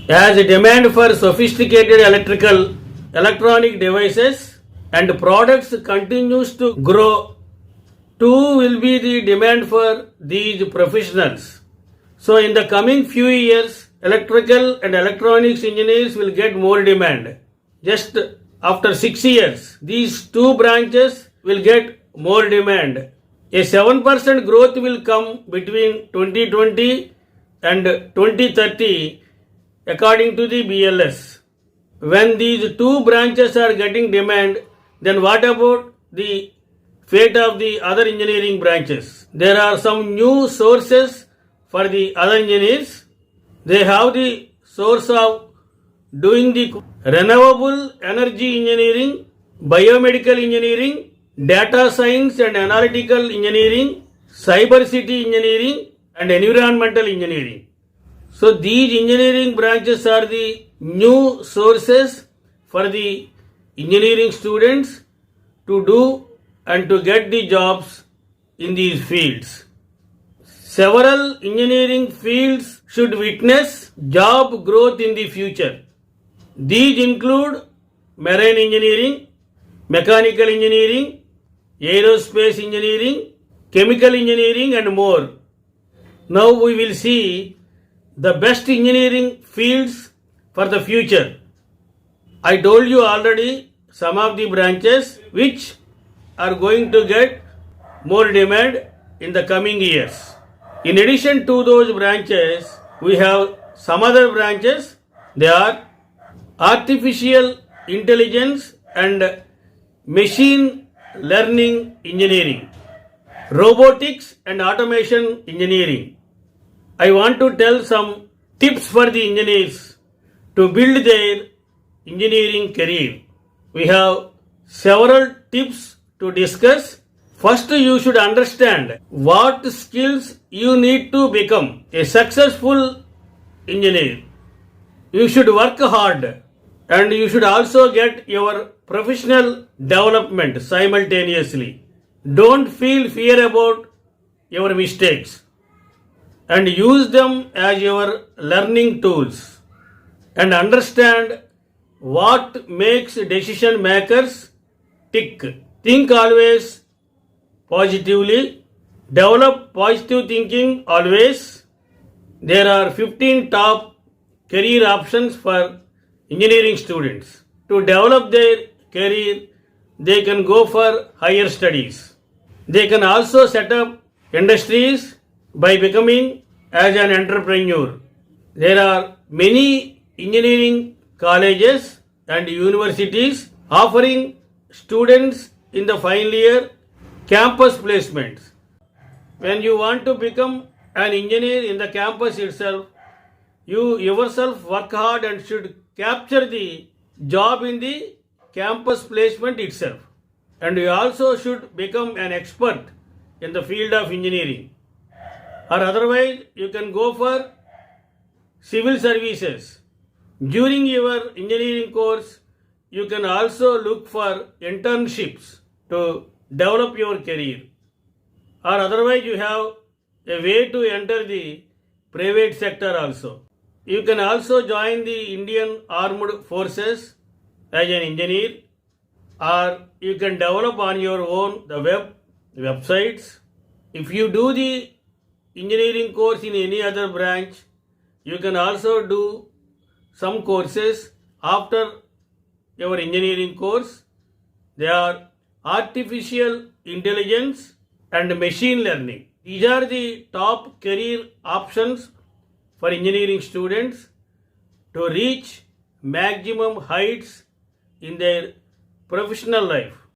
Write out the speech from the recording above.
As a demand for sophisticated electronic devices and products continues to grow, too will be the demand for these professionals. So in the coming few years, electrical and electronics engineers will get more demand. Just after 6 years, these two branches will get more demand. A 7% growth will come between 2020 and 2030 according to the BLS. When these two branches are getting demand, then what about the fate of the other engineering branches? There are some new sources for the other engineers. They have the source of doing the renewable energy engineering, biomedical engineering, data science and analytical engineering, cyber city engineering and environmental engineering. So these engineering branches are the new sources for the engineering students to do and to get the jobs in these fields. Several engineering fields should witness job growth in the future. These include marine engineering, mechanical engineering, aerospace engineering, chemical engineering and more. Now we will see the best engineering fields for the future. I told you already some of the branches which are going to get more demand in the coming years. In addition to those branches, we have some other branches. They are artificial intelligence and machine learning engineering, robotics and automation engineering. I want to tell some tips for the engineers to build their engineering career. We have several tips to discuss. First, you should understand what skills you need to become a successful engineer. You should work hard and you should also get your professional development simultaneously. Don't feel fear about your mistakes and use them as your learning tools, and understand what makes decision makers tick. Think always positively, develop positive thinking always. There are 15 top career options for engineering students. To develop their career, they can go for higher studies. They can also set up industries by becoming as an entrepreneur. There are many engineering colleges and universities offering students in the final year campus placements. When you want to become an engineer in the campus itself, you yourself work hard and should capture the job in the campus placement itself. And you also should become an expert in the field of engineering. Or otherwise, you can go for civil services. During your engineering course, you can also look for internships to develop your career. Or otherwise, you have a way to enter the private sector also. You can also join the Indian Armed Forces as an engineer, or you can develop on your own the websites. If you do the engineering course in any other branch, you can also do some courses after your engineering course. They are artificial intelligence and machine learning. These are the top career options for engineering students to reach maximum heights in their professional life.